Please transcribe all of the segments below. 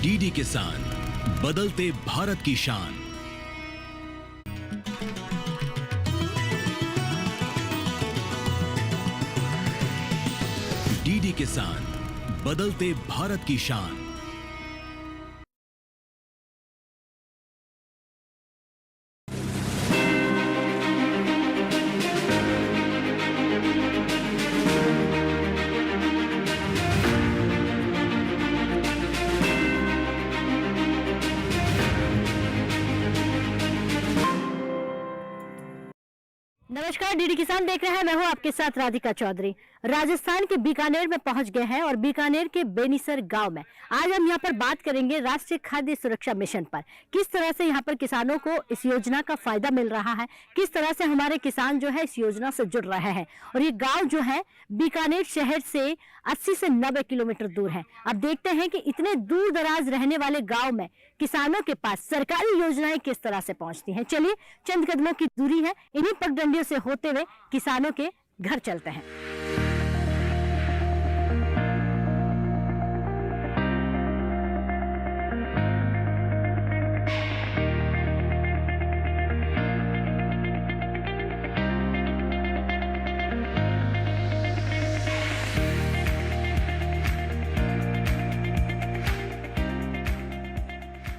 DD किसान, बदलते भारत की शान। डीडी किसान, बदलते भारत की शान। नमस्कार, डीडी किसान देख रहे हैं। मैं हूं आपके साथ राधिका चौधरी। राजस्थान के बीकानेर में पहुंच गए हैं और बीकानेर के बेनीसर गांव में आज हम यहां पर बात करेंगे राष्ट्रीय खाद्य सुरक्षा मिशन पर। किस तरह से यहां पर किसानों को इस योजना का फायदा मिल रहा है, किस तरह से हमारे किसान जो है इस योजना से जुड़ रहे हैं। और ये गाँव जो है बीकानेर शहर से 80 से 90 किलोमीटर दूर है। अब देखते हैं कि इतने दूर दराज रहने वाले गाँव में किसानों के पास सरकारी योजनाएं किस तरह से पहुंचती हैं। चलिए, चंद कदमों की दूरी है, इन्हीं पगडंडियों से होते हुए किसानों के घर चलते हैं।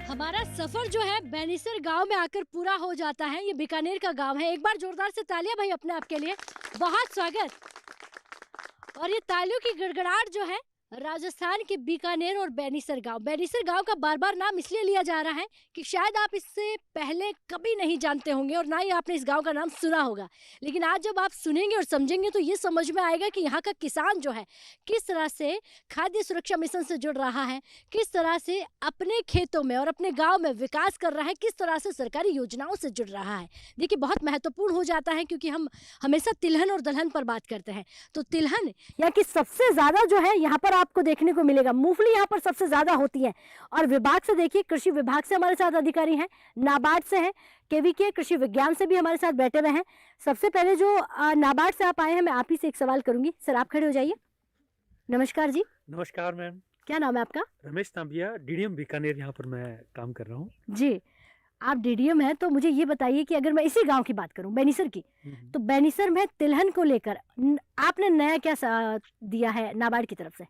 हमारा सफर जो है बेनीसर गांव में आकर पूरा हो जाता है। ये बीकानेर का गांव है। एक बार जोरदार से तालियां भाई अपने आप के लिए, बहुत स्वागत। और ये तालियों की गड़गड़ाहट जो है राजस्थान के बीकानेर और बेनीसर गांव का बार बार नाम इसलिए लिया जा रहा है कि शायद आप इससे पहले कभी नहीं जानते होंगे और ना ही आपने इस गांव का नाम सुना होगा। लेकिन आज जब आप सुनेंगे और समझेंगे तो ये समझ में आएगा कि यहाँ का किसान जो है किस तरह से खाद्य सुरक्षा मिशन से जुड़ रहा है, किस तरह से अपने खेतों में और अपने गाँव में विकास कर रहा है, किस तरह से सरकारी योजनाओं से जुड़ रहा है। देखिए, बहुत महत्वपूर्ण हो जाता है क्योंकि हम हमेशा तिलहन और दलहन पर बात करते हैं। तो तिलहन या कि सबसे ज्यादा जो है यहाँ पर आपको देखने को मिलेगा, मूंगफली यहाँ पर सबसे ज्यादा होती है। और विभाग से देखिए, कृषि विभाग से हमारे साथ अधिकारी हैं, नाबार्ड से हैं, केवीके कृषि विज्ञान से भी हमारे साथ बैठे हुए हैं। सबसे पहले जो नाबार्ड से आप आए हैं, मैं आप ही से एक सवाल करूंगी। सर, आप खड़े हो जाइए। नमस्कार जी। नमस्कार मैम। क्या नाम है आपका? रमेश तांबिया, डीडीएम बीकानेर यहाँ पर मैं काम कर रहा हूँ जी। आप डीडीएम हैं तो मुझे ये बताइए कि अगर मैं इसी गांव की बात करूं, बेनीसर की, तो बेनीसर में तिलहन को लेकर आपने नया क्या दिया है नाबार्ड की तरफ से?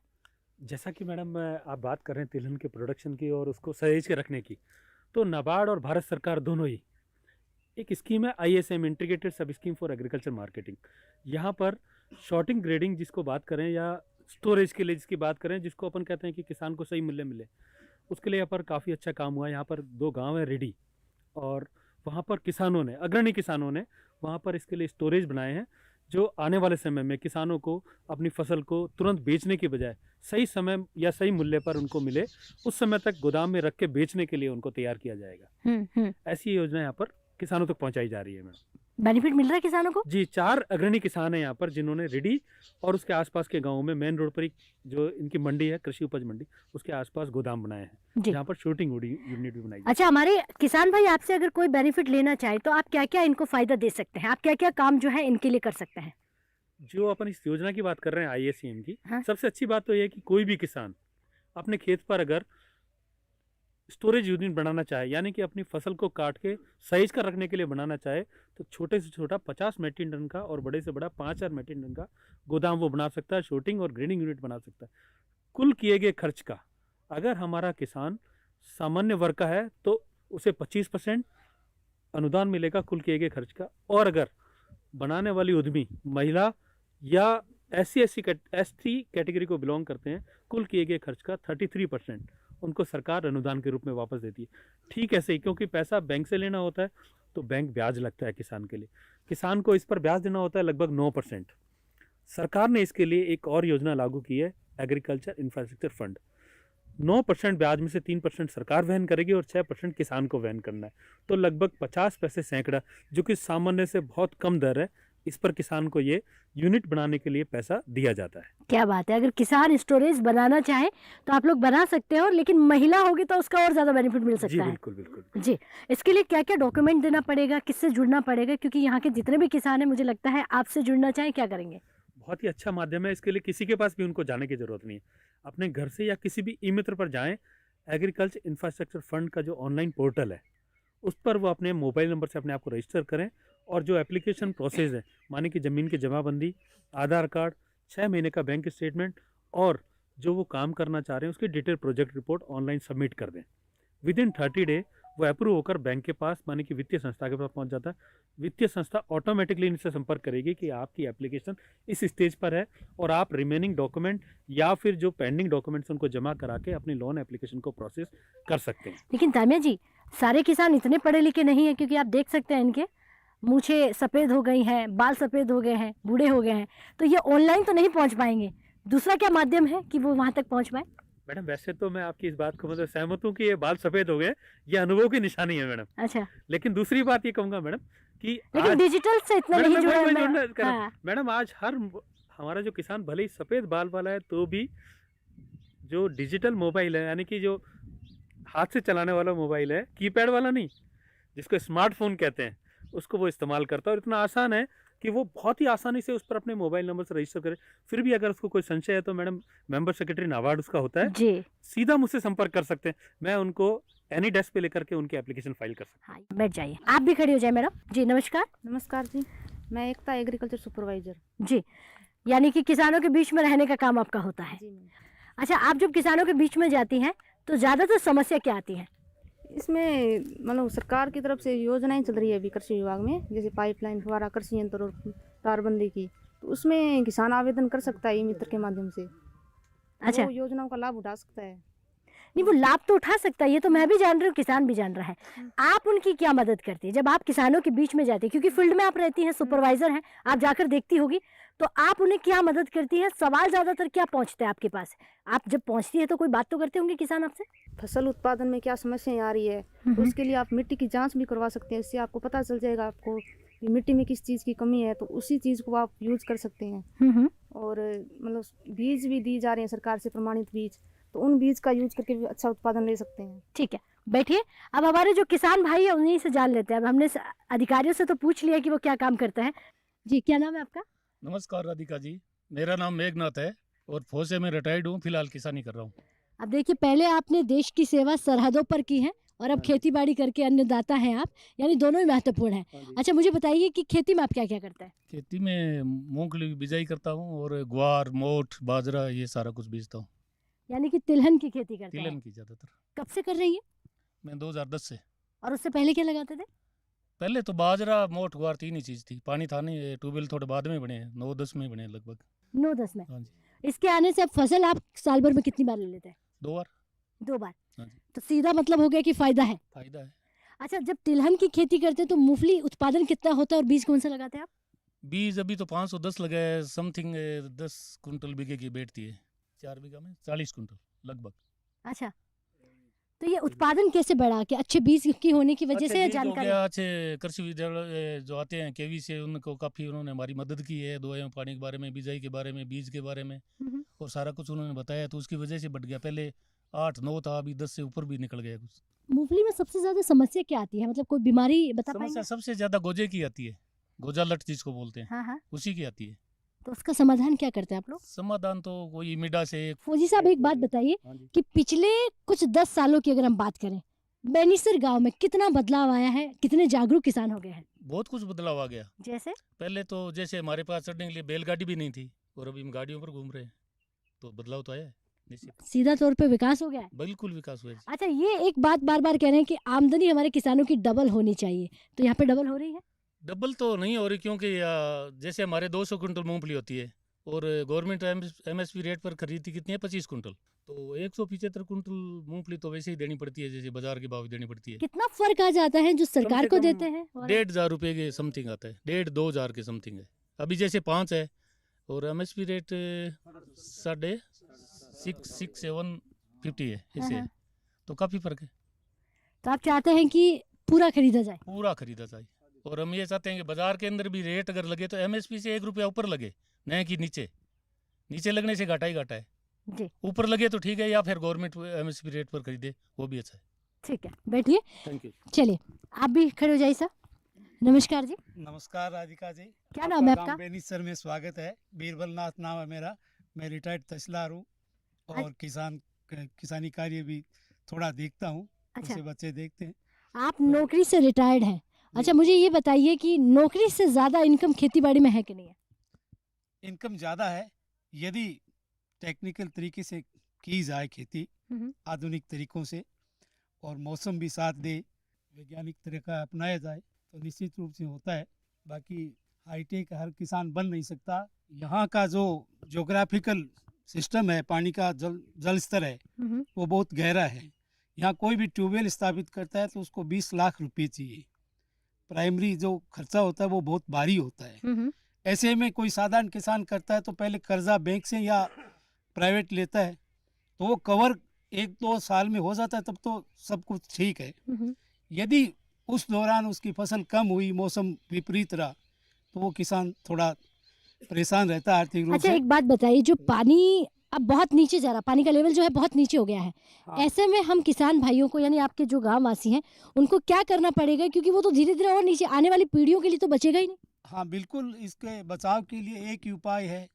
जैसा कि मैडम आप बात कर रहे हैं तिलहन के प्रोडक्शन की और उसको सहेज के रखने की, तो नाबार्ड और भारत सरकार दोनों ही एक स्कीम है ISM, इंटीग्रेटेड सब स्कीम फॉर एग्रीकल्चर मार्केटिंग। यहाँ पर शॉर्टिंग ग्रेडिंग जिसको बात करें या स्टोरेज के लिए जिसकी बात करें, जिसको अपन कहते हैं कि किसान को सही मूल्य मिले, उसके लिए यहाँ पर काफ़ी अच्छा काम हुआ है। यहाँ पर 2 गाँव है रेडी, और वहाँ पर किसानों ने, अग्रणी किसानों ने वहाँ पर इसके लिए स्टोरेज बनाए हैं, जो आने वाले समय में किसानों को अपनी फसल को तुरंत बेचने के बजाय सही समय या सही मूल्य पर उनको मिले, उस समय तक गोदाम में रख के बेचने के लिए उनको तैयार किया जाएगा। ऐसी योजना यहाँ पर किसानों तक पहुँचाई जा रही है। मैम, बेनिफिट मिल रहा है किसानों को? जी, 4 अग्रणी किसान हैं यहाँ पर जिन्होंने रेडी और उसके आसपास के गाँवों में मेन रोड पर ही जो इनकी मंडी है, कृषि उपज मंडी, उसके आसपास गोदाम बनाए हैं जहाँ पर शूटिंग यूनिट भी बनाई। अच्छा, हमारे किसान भाई आपसे अगर कोई बेनिफिट लेना चाहे तो आप क्या क्या इनको फायदा दे सकते हैं? आप क्या क्या काम जो है इनके लिए कर सकते हैं? जो अपन इस योजना की बात कर रहे हैं ISM की, हाँ? सबसे अच्छी बात तो यह है कि कोई भी किसान अपने खेत पर अगर स्टोरेज यूनिट बनाना चाहे, यानी कि अपनी फसल को काट के सहेज कर रखने के लिए बनाना चाहे, तो छोटे से छोटा 50 मीट्रिक टन का और बड़े से बड़ा 5000 मीट्रिक टन का गोदाम वो बना सकता है, शूटिंग और ग्रेडिंग यूनिट बना सकता है। कुल किए गए खर्च का अगर हमारा किसान सामान्य वर्ग का है तो उसे 25% अनुदान मिलेगा कुल किए गए खर्च का। और अगर बनाने वाली उद्यमी महिला या SC ST कैटेगरी को बिलोंग करते हैं, कुल किए गए खर्च का 33% उनको सरकार अनुदान के रूप में वापस देती है। ठीक ऐसे ही, क्योंकि पैसा बैंक से लेना होता है तो बैंक ब्याज लगता है किसान के लिए, किसान को इस पर ब्याज देना होता है लगभग 9%। सरकार ने इसके लिए एक और योजना लागू की है, एग्रीकल्चर इंफ्रास्ट्रक्चर फंड। 9% ब्याज में से 3% सरकार वहन करेगी और 6% किसान को वहन करना है। तो लगभग 50 पैसे सैकड़ा, जो कि सामान्य से बहुत कम दर है, इस पर किसान को ये यूनिट बनाने के लिए पैसा दिया जाता है। क्या बात है। अगर किसान स्टोरेज बनाना चाहे तो आप लोग बना सकते हो, लेकिन महिला होगी तो उसका और ज्यादा बेनिफिट मिल सकता है। बिल्कुल बिल्कुल जी। इसके लिए क्या क्या डॉक्यूमेंट देना पड़ेगा, किससे जुड़ना पड़ेगा? क्योंकि यहाँ के जितने भी किसान हैं, मुझे लगता है आपसे जुड़ना चाहे क्या करेंगे? बहुत ही अच्छा माध्यम है। इसके लिए किसी के पास भी उनको जाने की जरूरत नहीं है, अपने घर से या किसी भी ई मित्र पर जाएं, एग्रीकल्चर इंफ्रास्ट्रक्चर फंड का जो ऑनलाइन पोर्टल है उस पर वो अपने मोबाइल नंबर से अपने आप को रजिस्टर करें और जो एप्लीकेशन प्रोसेस है माने कि ज़मीन की जमाबंदी, आधार कार्ड, 6 महीने का बैंक स्टेटमेंट और जो वो काम करना चाह रहे हैं उसकी detail project report online submit कर दें। विद इन 30 डे वो अप्रूव होकर बैंक के पास माने कि वित्तीय संस्था के पास पहुंच जाता है। वित्तीय संस्था ऑटोमेटिकली इनसे संपर्क करेगी कि आपकी एप्लीकेशन इस स्टेज पर है और आप रिमेनिंग डॉक्यूमेंट या फिर जो पेंडिंग डॉक्यूमेंट्स उनको जमा करा के अपनी लोन एप्लीकेशन को प्रोसेस कर सकते हैं। लेकिन तामिया जी, सारे किसान इतने पढ़े लिखे नहीं है, क्योंकि आप देख सकते हैं इनके मूछें सफ़ेद हो गई हैं, बाल सफ़ेद हो गए हैं, बूढ़े हो गए हैं, तो ये ऑनलाइन तो नहीं पहुंच पाएंगे। दूसरा क्या माध्यम है कि वो वहां तक पहुंच पाए? मैडम वैसे तो मैं आपकी इस बात को मतलब सहमत हूँ कि ये बाल सफ़ेद हो गए, ये अनुभव की निशानी है मैडम। अच्छा, लेकिन दूसरी बात ये कहूँगा मैडम कि लेकिन आज डिजिटल से इतना मैडम नहीं जुड़ा है हाँ। मैडम आज हमारा जो किसान भले ही सफ़ेद बाल वाला है तो भी जो डिजिटल मोबाइल है यानी कि जो हाथ से चलाने वाला मोबाइल है, कीपैड वाला नहीं, जिसको स्मार्टफोन कहते हैं, उसको वो इस्तेमाल करता है और इतना आसान है कि वो बहुत ही आसानी से उस पर अपने मोबाइल नंबर से रजिस्टर करे। फिर भी अगर उसको कोई संशय है तो मैडम मेंबर सेक्रेटरी नाबार्ड उसका होता है जी, सीधा मुझसे संपर्क कर सकते हैं। मैं उनको एनी डेस्क पे लेकर के उनकी एप्लीकेशन फाइल कर सकता हाँ, बैठ जाइए। आप भी खड़ी हो जाए मैडम जी। नमस्कार। नमस्कार जी, मैं एकता एग्रीकल्चर सुपरवाइजर जी, यानी कि किसानों के बीच में रहने का काम आपका होता है। जी मैम। अच्छा, आप जब किसानों के बीच में जाती हैं तो ज़्यादातर समस्या क्या आती है? इसमें मतलब सरकार की तरफ से योजनाएं चल रही है अभी कृषि विभाग में, जैसे पाइपलाइन फुहारा कृषि यंत्र और तारबंदी की, तो उसमें किसान आवेदन कर सकता है ई मित्र के माध्यम से। अच्छा, वो योजनाओं का लाभ उठा सकता है। नहीं वो लाभ तो उठा सकता है, ये तो मैं भी जान रही हूँ, किसान भी जान रहा है। आप उनकी क्या मदद करती है जब आप किसानों के बीच में जाती है? क्योंकि फील्ड में आप रहती हैं, सुपरवाइजर हैं, आप जाकर देखती होगी, तो आप उन्हें क्या मदद करती हैं? सवाल ज़्यादातर क्या पहुँचते हैं आपके पास? आप जब पहुँचती है तो कोई बात तो करते होंगे किसान आपसे? फसल उत्पादन में क्या समस्याएं आ रही है, तो उसके लिए आप मिट्टी की जांच भी करवा सकते हैं। इससे आपको पता चल जाएगा आपको कि मिट्टी में किस चीज़ की कमी है, तो उसी चीज़ को आप यूज कर सकते हैं। और मतलब बीज भी दी जा रहे हैं सरकार से, प्रमाणित बीज, तो उन बीज का यूज करके भी अच्छा उत्पादन ले सकते हैं। ठीक है, बैठिए। अब हमारे जो किसान भाई है उन्हीं से जान लेते हैं। अब हमने अधिकारियों से तो पूछ लिया कि वो क्या काम करते हैं। जी, क्या नाम है आपका? नमस्कार राधिका जी, मेरा नाम मेघनाथ है और फौज से मैं रिटायर्ड हूँ, फिलहाल किसानी कर रहा हूँ। अब देखिए, पहले आपने देश की सेवा सरहदों पर की है और अब खेती बाड़ी करके अन्नदाता हैं आप, यानी दोनों ही महत्वपूर्ण हैं। अच्छा, मुझे बताइए कि खेती में आप क्या क्या करते हैं? खेती में मूंगफली की बिजाई करता हूँ और ग्वार, मोठ, बाजरा ये सारा कुछ बीजता हूँ। यानी कि तिलहन की खेती करते हैं। तिलहन की ज़्यादातर। कब से कर रही है? मैं 2010 से। और उससे पहले क्या लगाते थे? पहले तो बाजरा, मोठ, ग्वार 3 ही चीज़ थी। पानी था नहीं, ट्यूबवेल थोड़े बाद में बने हैं, 9-10 में बने हैं लगभग। 9-10 में। हाँ जी। इसके आने से अब फसल आप साल भर में कितनी बार ले लेते हैं? 2 बार। 2 बार। हाँ जी। तो सीधा मतलब हो गया कि फायदा है। फायदा है। अच्छा, जब तिलहन की खेती करते हैं तो मूंगफली उत्पादन कितना होता है और बीज कौन सा लगाते हैं आप? बीज अभी तो 510 लगे हैं, समथिंग 10 कुंटल बीघे की बैठती है। 4 बीघा में 40 कुंटल लगभग। अच्छा, तो ये उत्पादन कैसे बढ़ा? कि अच्छे बीज की होने की वजह अच्छे से या बीज हो जानकारी? गया, अच्छे कृषि विद्यालय जो आते हैं केवी से, उनको काफ़ी उन्होंने हमारी मदद की है, दवाइयों पानी के बारे में, बिजाई के बारे में, बीज के बारे में, हम्म। और सारा कुछ उन्होंने बताया, तो उसकी वजह से बढ़ गया। पहले 8-9 था, अभी 10 से ऊपर भी निकल गया कुछ। मूंगफली में सबसे ज्यादा समस्या क्या आती है? मतलब कोई बीमारी बता समस्या पाएंगे? सबसे ज़्यादा गोजे की आती है, गोजा लट जिसको बोलते हैं, हाँ हाँ, उसी की आती है। तो उसका समाधान क्या करते हैं आप लोग? समाधान तो कोई मिडा से। फौजी साहब, एक बात बताइए हाँ जी। कि पिछले कुछ 10 सालों की अगर हम बात करें, बेनीसर गांव में कितना बदलाव आया है? कितने जागरूक किसान हो गए हैं? बहुत कुछ बदलाव आ गया। जैसे पहले तो जैसे हमारे पास चढ़ने के लिए बैलगाड़ी भी नहीं थी, और अभी हम गाड़ियों पर घूम रहे हैं, तो बदलाव तो आया है निश्चित। सीधा तौर पे विकास हो गया है। बिल्कुल विकास हुआ है। अच्छा, ये एक बात बार बार कह रहे हैं कि आमदनी हमारे किसानों की डबल होनी चाहिए, तो यहाँ पे डबल हो रही है? डबल तो नहीं हो रही, क्योंकि जैसे हमारे 200 कुंटल मूंगफली होती है और गवर्नमेंट एमएसपी रेट पर खरीदती कितनी है? 25 कुंटल। तो 175 कुंटल मूंगफली तो वैसे ही देनी पड़ती है, जैसे बाजार के भाव देनी पड़ती है। कितना फर्क आ जाता है जो सरकार से को कम देते हैं और 1,500 रुपये के समथिंग आता है, 1,500-2 हज़ार के समथिंग है। अभी जैसे 5 है और एमएसपी रेट 6,750 है, ऐसे हाँ। है, तो काफ़ी फर्क है। तो आप चाहते हैं कि पूरा खरीदा जाए? पूरा खरीदा जाए, और हम ये चाहते हैं कि बाजार के अंदर भी रेट अगर लगे तो एमएसपी से 1 रुपया ऊपर लगे, न कि नीचे। नीचे लगने से घाटा ही घाटा है, जी, ऊपर लगे तो ठीक है, या फिर गवर्नमेंट एमएसपी रेट पर खरीदे, वो भी अच्छा है। ठीक है, बैठिए। Thank you. चलिए, आप भी खड़े हो जाइए सर। नमस्कार जी, नमस्कार राधिका जी, क्या नाम है गांव आपका? बेनीसर में स्वागत है। बीरबल नाथ नाम है मेरा। मैं रिटायर्ड तहसीलदार हूँ और किसानी कार्य भी थोड़ा देखता हूँ, अच्छा, उसे बच्चे देखते हैं। आप नौकरी से रिटायर्ड हैं। अच्छा, मुझे ये बताइए कि नौकरी से ज़्यादा इनकम खेतीबाड़ी में है कि नहीं है? इनकम ज़्यादा है यदि टेक्निकल तरीके से की जाए खेती, आधुनिक तरीकों से, और मौसम भी साथ दे, वैज्ञानिक तरीका अपनाया जाए तो निश्चित रूप से होता है। बाकी हाईटेक हर किसान बन नहीं सकता। यहाँ का जो ज्योग्राफिकल सिस्टम है, पानी का जल स्तर है वो बहुत गहरा है। यहाँ कोई भी ट्यूबवेल स्थापित करता है तो उसको 20 लाख रुपए चाहिए। प्राइमरी जो खर्चा होता है वो बहुत भारी होता है। ऐसे में कोई साधारण किसान करता है तो पहले कर्जा बैंक से या प्राइवेट लेता है, तो वो कवर 1-2 साल में हो जाता है, तब तो सब कुछ ठीक है। यदि उस दौरान उसकी फसल कम हुई, मौसम विपरीत रहा, तो वो किसान थोड़ा परेशान रहता है आर्थिक रूप अच्छा, से। एक बात बताइए, जो पानी अब बहुत नीचे जा रहा, पानी का लेवल जो है बहुत नीचे हो गया है, हाँ। ऐसे में हम किसान भाइयों को, यानी आपके जो गांव वासी हैं, उनको क्या करना पड़ेगा? क्योंकि वो तो धीरे धीरे और नीचे आने वाली पीढ़ियों के लिए तो बचेगा ही नहीं। हाँ बिल्कुल, इसके बचाव के लिए एक ही उपाय है,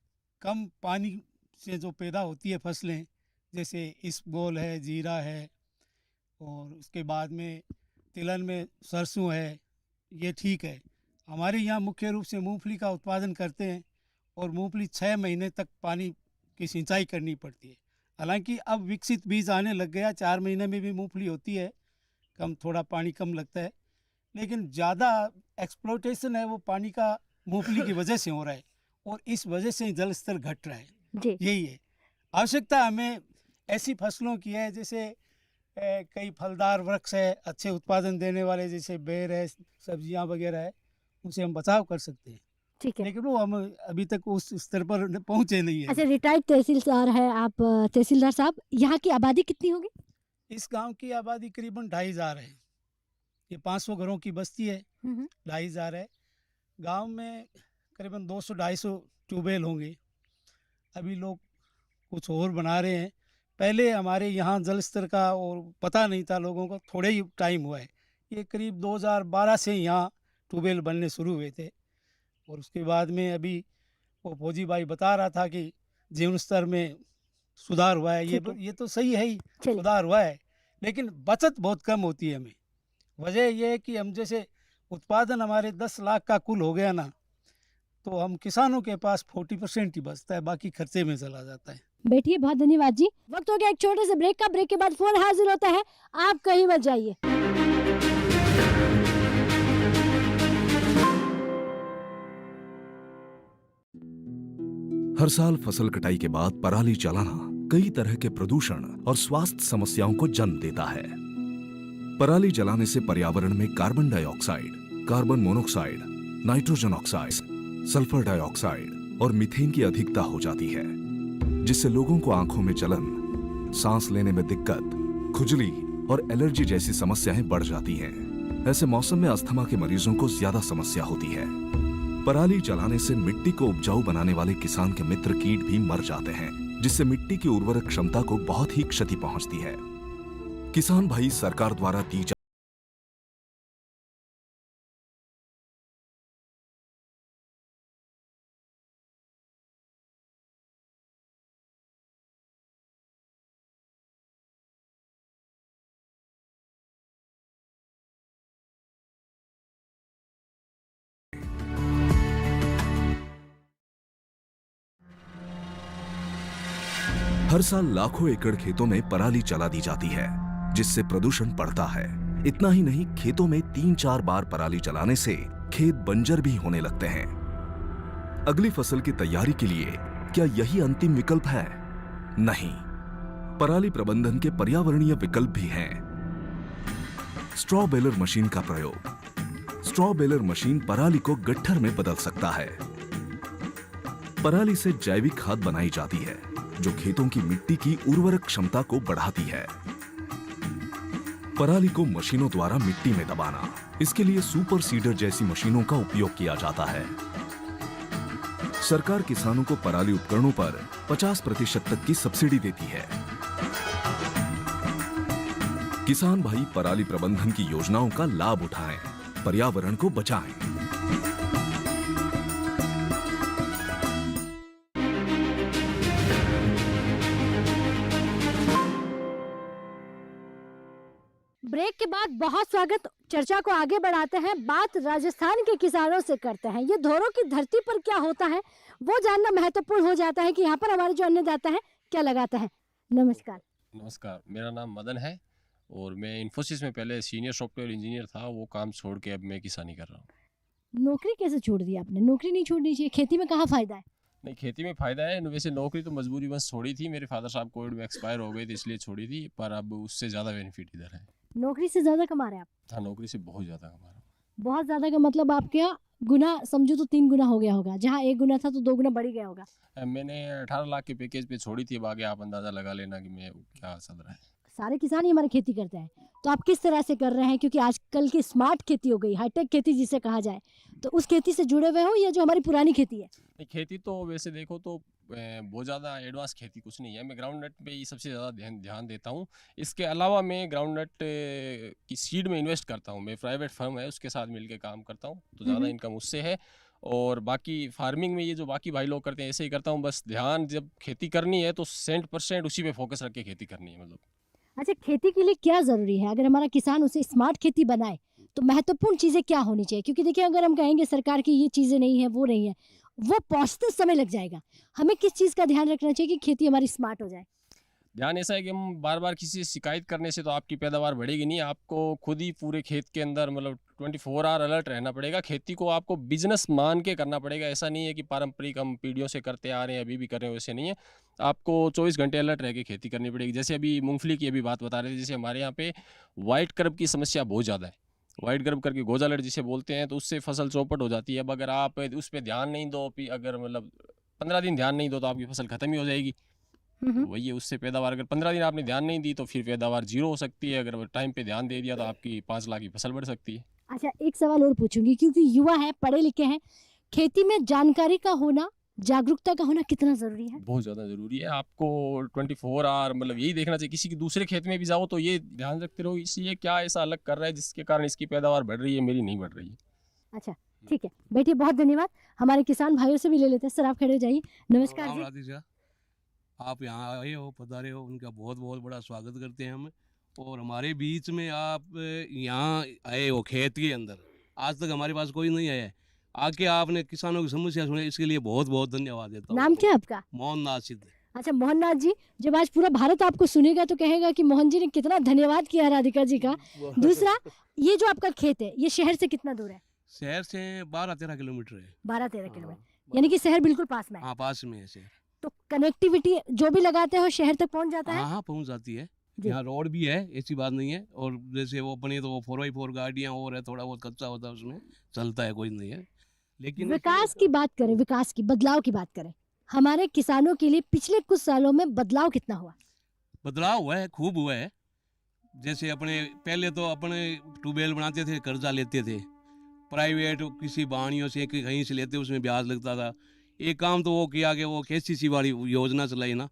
कम पानी से जो पैदा होती है फसलें, जैसे इसबगोल है, जीरा है, और उसके बाद में तिलहन में सरसों है, ये ठीक है। हमारे यहाँ मुख्य रूप से मूंगफली का उत्पादन करते हैं, और मूंगफली 6 महीने तक पानी की सिंचाई करनी पड़ती है। हालांकि अब विकसित बीज आने लग गया, 4 महीने में भी मूंगफली होती है, कम थोड़ा पानी कम लगता है, लेकिन ज़्यादा एक्सप्लोटेशन है वो पानी का मूंगफली की वजह से हो रहा है, और इस वजह से जल स्तर घट रहा है। जी, यही है आवश्यकता। हमें ऐसी फसलों की है, जैसे कई फलदार वृक्ष है अच्छे उत्पादन देने वाले, जैसे बेर है, सब्जियां वगैरह है, उनसे हम बचाव कर सकते हैं, ठीक है। लेकिन वो हम अभी तक उस स्तर पर पहुंचे नहीं है। अच्छा, रिटायर्ड तहसीलदार है आप, तहसीलदार साहब, यहाँ की आबादी कितनी होगी? इस गांव की आबादी करीबन 2,500 है। ये 500 घरों की बस्ती है, 2,500 है। गांव में करीबन 200-250 ट्यूबवेल होंगे। अभी लोग कुछ और बना रहे हैं। पहले हमारे यहाँ जल स्तर का और पता नहीं था लोगों को, थोड़े ही टाइम हुआ है। ये करीब 2012 से यहाँ ट्यूबवेल बनने शुरू हुए थे, और उसके बाद में अभी वो फौजी भाई बता रहा था कि जीवन स्तर में सुधार हुआ है। ये तो सही है ही, चलिए। सुधार हुआ है, लेकिन बचत बहुत कम होती है हमें। वजह यह है कि हम जैसे उत्पादन हमारे 10 लाख का कुल हो गया ना, तो हम किसानों के पास 40% ही बचता है, बाकी खर्चे में चला जाता है। बैठिए, बहुत धन्यवाद जी। वक्त हो गया एक छोटे से ब्रेक का। ब्रेक के बाद फोन हाजिर होता है, आप कहीं मत जाइए। हर साल फसल कटाई के बाद पराली जलाना कई तरह के प्रदूषण और स्वास्थ्य समस्याओं को जन्म देता है। पराली जलाने से पर्यावरण में carbon dioxide, carbon monoxide, nitrogen oxide, sulphur dioxide और मीथेन की अधिकता हो जाती है, जिससे लोगों को आंखों में जलन, सांस लेने में दिक्कत, खुजली और एलर्जी जैसी समस्याएं बढ़ जाती हैं। ऐसे मौसम में अस्थमा के मरीजों को ज्यादा समस्या होती है। पराली जलाने से मिट्टी को उपजाऊ बनाने वाले किसान के मित्र कीट भी मर जाते हैं, जिससे मिट्टी की उर्वरक क्षमता को बहुत ही क्षति पहुंचती है। किसान भाई सरकार द्वारा दी हर साल लाखों एकड़ खेतों में पराली जला दी जाती है, जिससे प्रदूषण बढ़ता है। इतना ही नहीं, खेतों में 3-4 बार पराली जलाने से खेत बंजर भी होने लगते हैं। अगली फसल की तैयारी के लिए क्या यही अंतिम विकल्प है? नहीं, पराली प्रबंधन के पर्यावरणीय विकल्प भी हैं। स्ट्रॉ बेलर मशीन का प्रयोग। स्ट्रॉ बेलर मशीन पराली को गट्ठर में बदल सकता है। पराली से जैविक खाद बनाई जाती है, जो खेतों की मिट्टी की उर्वरक क्षमता को बढ़ाती है। पराली को मशीनों द्वारा मिट्टी में दबाना, इसके लिए सुपर सीडर जैसी मशीनों का उपयोग किया जाता है। सरकार किसानों को पराली उपकरणों पर 50% तक की सब्सिडी देती है। किसान भाई पराली प्रबंधन की योजनाओं का लाभ उठाएं, पर्यावरण को बचाएं। ब्रेक के बाद बहुत स्वागत। चर्चा को आगे बढ़ाते हैं, बात राजस्थान के किसानों से करते हैं। ये धोरों की धरती पर क्या होता है वो जानना महत्वपूर्ण हो जाता है कि यहाँ पर हमारे जो अन्नदाता है क्या लगाते हैं। नमस्कार। नमस्कार, मेरा नाम मदन है और मैं इन्फोसिस में पहले सीनियर सॉफ्टवेयर इंजीनियर था। वो काम छोड़ के अब मैं किसानी कर रहा हूँ। नौकरी कैसे छोड़ दी आपने? नौकरी नहीं छोड़नी चाहिए, खेती में कहाँ फायदा है? नहीं, खेती में फ़ायदा है। वैसे नौकरी तो मजबूरी बस छोड़ी थी। मेरे फादर साहब कोविड में एक्सपायर हो गए थे, इसलिए छोड़ी थी। पर अब उससे ज़्यादा बेनिफिट इधर है। नौकरी से ज्यादा कमा रहे हैं आप? हाँ, नौकरी से बहुत ज़्यादा कमा रहा हूँ। बहुत ज्यादा का मतलब आप क्या गुना समझो तो 3 गुना हो गया होगा, जहाँ 1 गुना था तो 2 गुना बढ़ ही गया होगा। मैंने 18 लाख के पैकेज पे छोड़ी थी। अब आगे आप अंदाज़ा लगा लेना कि मैं क्या चल रहा है। सारे किसान ही हमारे खेती करते हैं, तो आप किस तरह से कर रहे हैं? क्योंकि आजकल की स्मार्ट खेती हो गई, हाईटेक खेती जिसे कहा जाए, तो उस खेती से जुड़े हुए हो या जो हमारी पुरानी खेती है? नहीं, खेती तो वैसे देखो तो बहुत ज़्यादा एडवांस खेती कुछ नहीं है। मैं ग्राउंड नट पे ही सबसे ज़्यादा ध्यान देता हूँ। इसके अलावा मैं ग्राउंड नट की सीड में इन्वेस्ट करता हूँ। मैं प्राइवेट फर्म है उसके साथ मिलकर काम करता हूँ, तो ज़्यादा इनकम उससे है। और बाकी फार्मिंग में ये जो बाकी भाई लोग करते हैं ऐसे ही करता हूँ। बस ध्यान जब खेती करनी है तो 100% उसी पे फोकस रख के खेती करनी है। मतलब अच्छा, खेती के लिए क्या जरूरी है? अगर हमारा किसान उसे स्मार्ट खेती बनाए तो महत्वपूर्ण चीजें क्या होनी चाहिए? क्योंकि देखिए, अगर हम कहेंगे सरकार की ये चीजें नहीं है, वो नहीं है, वो पहुंचते समय लग जाएगा। हमें किस चीज का ध्यान रखना चाहिए कि खेती हमारी स्मार्ट हो जाए? ध्यान ऐसा है कि हम बार बार किसी से शिकायत करने से तो आपकी पैदावार बढ़ेगी नहीं। आपको खुद ही पूरे खेत के अंदर मतलब 24 आवर अलर्ट रहना पड़ेगा। खेती को आपको बिजनेस मान के करना पड़ेगा। ऐसा नहीं है कि पारंपरिक हम पीढ़ियों से करते आ रहे हैं अभी भी कर रहे हैं, वैसे नहीं है। आपको 24 घंटे अलर्ट रह के खेती करनी पड़ेगी। जैसे अभी मूंगफली की अभी बात बता रहे थे, जैसे हमारे यहाँ पे वाइट कर्व की समस्या बहुत ज़्यादा है। वाइट कर्व करके गोजा लट जिसे बोलते हैं, तो उससे फसल चौपट हो जाती है। अब अगर आप उस पर ध्यान नहीं दो, अगर मतलब 15 दिन ध्यान नहीं दो तो आपकी फसल खत्म ही हो जाएगी। तो वही है, उससे पैदावार अगर 15 दिन आपने ध्यान नहीं दी तो फिर पैदावार 0 हो सकती है। अगर टाइम पे ध्यान दे दिया तो आपकी 5 लाख की फसल बढ़ सकती है। अच्छा, एक सवाल और पूछूंगी, क्योंकि युवा है, पढ़े लिखे हैं, खेती में जानकारी का होना, जागरूकता का होना कितना जरूरी है? बहुत ज़्यादा ज़रूरी है। आपको 24 आवर मतलब यही देखना चाहिए। किसी के दूसरे खेत में भी जाओ तो ये ध्यान रखते रहो इसलिए क्या ऐसा अलग कर रहा है जिसके कारण इसकी पैदावार बढ़ रही है, मेरी नहीं बढ़ रही है। अच्छा, ठीक है बेटी, बहुत धन्यवाद। हमारे किसान भाइयों से भी ले लेते हैं। सर, आप खड़े हो जाइए। नमस्कार जी। राधे जी, आप यहाँ आए हो, पधारे हो, उनका बहुत बहुत बड़ा स्वागत करते हैं हम। और हमारे बीच में आप यहाँ आए हो खेत के अंदर, आज तक हमारे पास कोई नहीं आया है। आके आपने किसानों की समस्या सुनी, इसके लिए बहुत बहुत धन्यवाद देता हूँ। नाम क्या है आपका? मोहन नाथ सिद्ध। अच्छा मोहन नाथ जी, जब आज पूरा भारत आपको सुनेगा तो कहेगा कि मोहन जी ने कितना धन्यवाद किया राधिका जी का। दूसरा, ये जो आपका खेत है ये शहर से कितना दूर है? शहर से 12-13 किलोमीटर है। 12-13 किलोमीटर, यानी कि शहर बिल्कुल पास में है। हाँ, पास में है शहर। तो कनेक्टिविटी जो भी लगाते हो शहर तक पहुंच जाता है? हाँ हाँ, पहुँच जाती है। जी। यहाँ रोड भी है, ऐसी बात नहीं है। और जैसे वो बने तो वो 4x4 गाड़ियाँ और है, थोड़ा बहुत कच्चा होता है उसमें, चलता है, कोई नहीं है। लेकिन विकास की बात करें, विकास की, बदलाव की बात करें, हमारे किसानों के लिए पिछले कुछ सालों में बदलाव कितना हुआ? बदलाव हुआ है, खूब हुआ है। जैसे अपने पहले तो अपने ट्यूबवेल बनाते थे, कर्जा लेते थे, प्राइवेट किसी बाणियों से कहीं से लेते, उसमें ब्याज लगता था। एक काम तो वो किया कि वो KCC वाली योजना चलाई ना,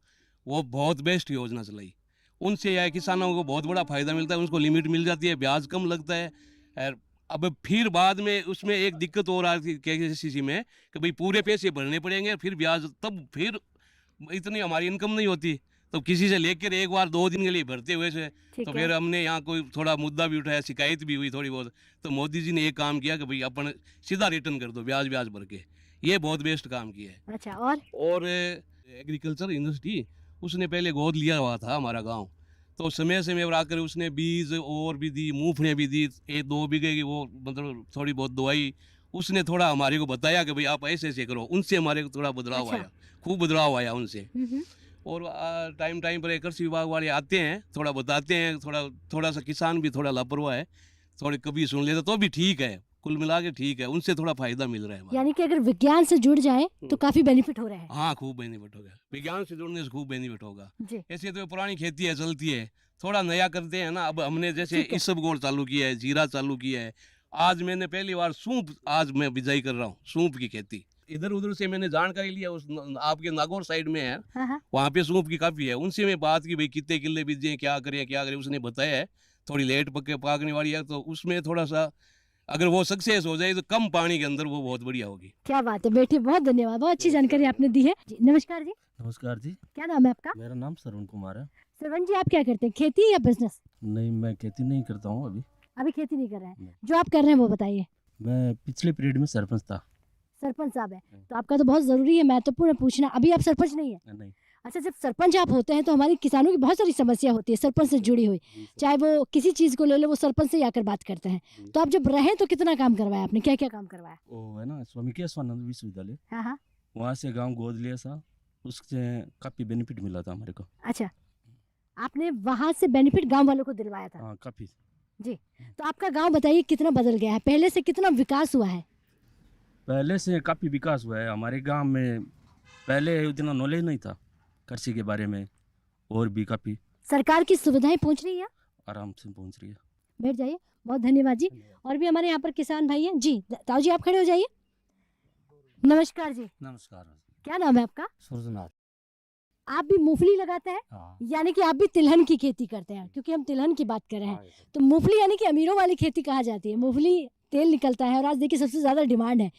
वो बहुत बेस्ट योजना चलाई। उनसे यह किसानों को बहुत बड़ा फ़ायदा मिलता है, उसको लिमिट मिल जाती है, ब्याज कम लगता है। और अब फिर बाद में उसमें एक दिक्कत हो रहा थी KCC में कि भाई पूरे पैसे भरने पड़ेंगे, फिर ब्याज, तब फिर इतनी हमारी इनकम नहीं होती, तो किसी से लेकर एक बार 2 दिन के लिए भरते हुए से, तो फिर हमने यहाँ कोई थोड़ा मुद्दा भी उठाया, शिकायत भी हुई थोड़ी बहुत। तो मोदी जी ने एक काम किया कि भाई अपन सीधा रिटर्न कर दो, ब्याज भर के। ये बहुत बेस्ट काम किया है। अच्छा, और एग्रीकल्चर यूनिवर्सिटी उसने पहले गोद लिया हुआ था हमारा गांव, तो समय समय पर आकर उसने बीज और भी दी, मूंगफलियाँ भी दी, 1-2 बीघे की वो मतलब थोड़ी बहुत दवाई उसने थोड़ा हमारे को बताया कि भाई आप ऐसे ऐसे करो। उनसे हमारे को थोड़ा बदलाव अच्छा। आया, खूब बदलाव आया उनसे। और टाइम पर कृषि विभाग वाले आते हैं, थोड़ा बताते हैं, थोड़ा सा किसान भी थोड़ा लापरवाह है, थोड़े कभी सुन लेते तो भी ठीक है, कुल मिला के ठीक है, उनसे थोड़ा फायदा मिल रहा है हमारा। यानी कि अगर विज्ञान से जुड़ जाए तो काफी बेनिफिट हो रहा है। हाँ, खूब बेनिफिट होगा, विज्ञान से जुड़ने से खूब बेनिफिट होगा जी। ऐसे तो पुरानी खेती है, चलती है, थोड़ा नया करते हैं ना। अब हमने जैसे ठीक है। इसबगोल चालू किया है, जीरा चालू किया है। आज मैंने पहली बार सूप, आज मैं बिजाई कर रहा हूँ सूप की खेती। इधर उधर से मैंने जानकारी लिया, उस आपके नागौर साइड में है, हाँ। वहाँ पे सूप की काफी है। उनसे मैं बात की भाई कितने किले बीजे, क्या करें, उसने बताया है थोड़ी लेट पाकने वाली है, तो उसमें थोड़ा सा अगर वो सक्सेस हो जाए तो कम पानी के अंदर वो बहुत बढ़िया होगी। क्या बात है बेटी, बहुत धन्यवाद, बहुत अच्छी जानकारी आपने दी है जी। नमस्कार जी। नमस्कार जी, क्या नाम है आपका? मेरा नाम श्रवण कुमार है। सरवण जी, आप क्या करते हैं, खेती या बिजनेस? नहीं, मैं खेती नहीं करता हूँ अभी। अभी खेती नहीं कर रहे हैं, नहीं। जो आप कर रहे हैं वो बताइए। मैं पिछले पीरियड में सरपंच था। सरपंच साहब है, तो आपका तो बहुत जरूरी है, महत्वपूर्ण पूछना। अभी आप सरपंच नहीं है? नहीं। अच्छा, जब सरपंच आप होते हैं तो हमारे किसानों की बहुत सारी समस्या होती है सरपंच से जुड़ी हुई, चाहे वो किसी चीज को ले लो, वो सरपंच से ही आकर बात करते हैं। तो आप जब रहे तो कितना काम करवाया आपने, क्या क्या काम करवाया? वो है ना स्वामी केशवानंद विश्वविद्यालय, हाँ हाँ। वहाँ से गांव गोद लिया था, उससे काफी बेनिफिट मिला था हमारे को। अच्छा, आपने वहां से बेनिफिट गांव वालों को दिलवाया था? हाँ, काफी। जी, तो आपका गांव बताइए कितना बदल गया है, पहले से कितना विकास हुआ है? पहले से काफी विकास हुआ है हमारे गांव में। पहले उतना नॉलेज नहीं था कृषि के बारे में, और भी काफी सरकार की सुविधाएं पहुंच रही है? आराम से पहुंच रही है। बैठ जाइए, बहुत धन्यवाद जी। और भी हमारे यहाँ पर किसान भाई हैं जी। ताऊ जी, आप खड़े हो जाइए। नमस्कार जी, नमस्कार। क्या नाम है आपका? सूरजनाथ। आप भी मूंगफली लगाते हैं? हाँ। यानी कि आप भी तिलहन की खेती करते हैं, क्योंकि हम तिलहन की बात कर रहे हैं। हाँ, तो मूंगफली यानी कि अमीरों वाली खेती कहा जाती है, मूंगफली तेल निकलता है और आज देखिए सबसे ज्यादा डिमांड है।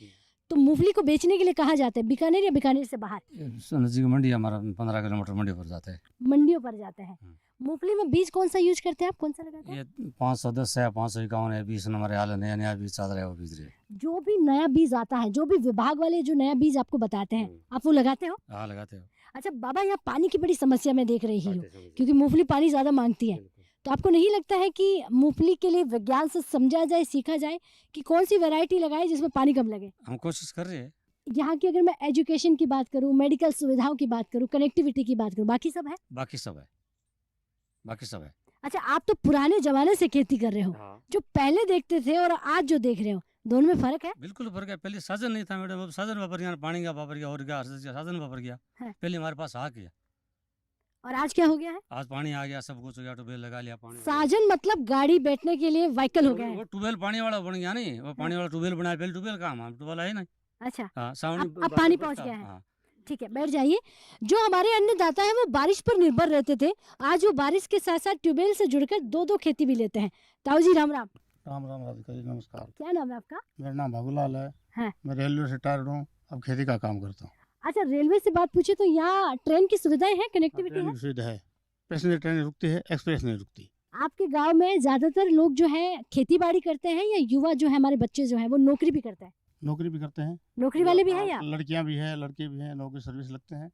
तो मूंगफली को बेचने के लिए कहाँ जाते हैं, बीकानेर या बीकानेर से बाहर? नजदीक मंडी हमारा 15 किलोमीटर मंडी पर जाता है। मंडियों पर जाते हैं। मूंगफली में बीज कौन सा यूज करते हैं आप, कौन सा लगाते हैं? ये 510 है, 551 है, 20 नंबर हाल नया नया बीज चल रहा है, वो बीज रहे। जो भी नया बीज आता है, जो भी विभाग वाले जो नया बीज आपको बताते हैं, आप वो लगाते हो? हाँ, लगाते हो। अच्छा बाबा, यहाँ पानी की बड़ी समस्या मैं देख रही हूँ, क्योंकि मूंगफली पानी ज्यादा मांगती है। तो आपको नहीं लगता है कि मूंगफली के लिए विज्ञान से समझा जाए, सीखा जाए कि कौन सी वैरायटी लगाए जिसमें पानी कम लगे? हम कोशिश कर रहे हैं। यहाँ की अगर मैं एजुकेशन की बात करूँ, मेडिकल सुविधाओं की बात करूँ, कनेक्टिविटी की बात करूँ, बाकी सब है? बाकी सब है, बाकी सब है। अच्छा, आप तो पुराने जमाने से खेती कर रहे हो, जो पहले देखते थे और आज जो देख रहे हो, दोनों में फर्क है? बिल्कुल फर्क है। पहले साधन नहीं था मैडम, अब साधन वापर गया, पानी का वापर गया, और क्या साधन वापर गया। पहले हमारे पास आ गया, और आज क्या हो गया है? आज पानी आ गया, सब कुछ हो गया, ट्यूबवेल लगा लिया, पानी। साजन मतलब गाड़ी बैठने के लिए व्हीकल हो गया है। वो ट्यूबवेल पानी वाला बन गया नहीं, वो पानी वाला ट्यूबवेल बनाया, पहले ट्यूबवेल काम है, ट्यूबवेल है नहीं। अच्छा, हाँ, सावनी अब पानी पहुंच गया है। हाँ। ठीक है, बैठ जाइए। जो हमारे अन्नदाता है वो बारिश पर निर्भर रहते थे, आज वो बारिश के साथ साथ ट्यूबवेल से जुड़कर दो दो खेती भी लेते हैं। ताऊ जी, राम राम। राम राम राधिका जी, नमस्कार। क्या नाम है आपका? मेरा नाम भागुलाल है। हाँ। मैं रेलवे से रिटायर्ड हूँ, अब खेती का काम करता हूँ। अच्छा, रेलवे से बात पूछे तो यहाँ ट्रेन की सुविधाएं हैं, कनेक्टिविटी है? ट्रेन की सुविधा है, पैसेंजर ट्रेन रुकती है, एक्सप्रेस नहीं रुकती। आपके गांव में ज्यादातर लोग जो है खेती बाड़ी करते हैं, या युवा जो है हमारे बच्चे जो है वो नौकरी भी करते हैं? नौकरी भी करते हैं, नौकरी वाले भी हैं या? लड़कियां भी हैं, लड़के भी हैं, नौकरी सर्विस लगते हैं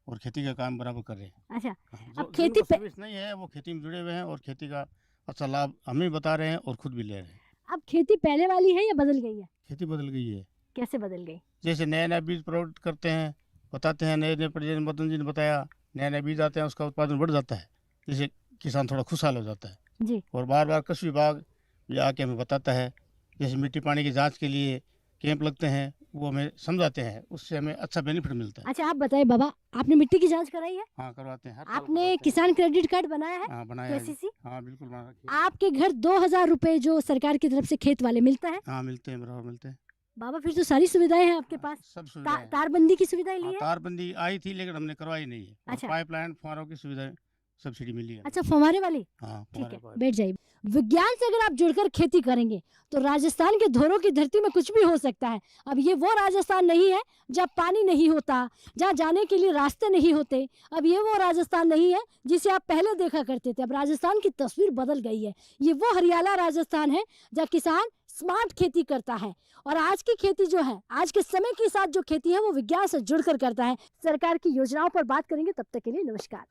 और खेती का काम बराबर कर रहे हैं। अच्छा, हाँ, अब खेती पे सर्विस नहीं है वो खेती में जुड़े हुए हैं और खेती का अच्छा लाभ हमें बता रहे हैं और खुद भी ले रहे हैं। अब खेती पहले वाली है या बदल गई है? खेती बदल गई है। कैसे बदल गई? जैसे नया नया बीज प्रोडक्ट करते हैं, बताते हैं, नए नए जैसे मदन जी ने बताया, नया नया बीज आते हैं, उसका उत्पादन बढ़ जाता है, जिससे किसान थोड़ा खुशहाल हो जाता है जी। और बार बार कृषि विभाग ये आके हमें बताता है, जैसे मिट्टी पानी की जांच के लिए कैंप लगते हैं, वो हमें समझाते हैं, उससे हमें अच्छा बेनिफिट मिलता है। अच्छा, आप बताइए बाबा, आपने मिट्टी की जांच कराई है? हाँ, करवाते हैं, हर साल आपने करवाते हैं। किसान क्रेडिट कार्ड बनाया है? हाँ, बनाया है। KCC? हाँ, बिल्कुल बना रखी है। आपके घर 2000 रुपए जो सरकार की तरफ से खेत वाले मिलता है? हाँ, मिलते हैं, बराबर मिलते हैं। बाबा, फिर तो सारी सुविधाएं हैं आपके पास। सब सुविधाएं हैं। तारबंदी की सुविधाएं ली हाँ, है? तारबंदी आई थी लेकिन हमने करवाई नहीं है। और अच्छा। पाइपलाइन फुहारों की सुविधा सब्सिडी मिली है। अच्छा, फव्वारे वाली? हाँ, ठीक फुहारे है, पाइप। बैठ जाइए। विज्ञान से अगर आप जुड़कर खेती करेंगे तो राजस्थान के धोरों की धरती में कुछ भी हो सकता है। अब ये वो राजस्थान नहीं है जहाँ पानी नहीं होता, जहाँ जाने के लिए रास्ते नहीं होते। अब ये वो राजस्थान नहीं है जिसे आप पहले देखा करते थे। अब राजस्थान की तस्वीर बदल गई है। ये वो हरियाला राजस्थान है जहाँ किसान स्मार्ट खेती करता है। और आज की खेती जो है, आज के समय के साथ जो खेती है वो विज्ञान से जुड़कर करता है। सरकार की योजनाओं पर बात करेंगे, तब तक के लिए नमस्कार।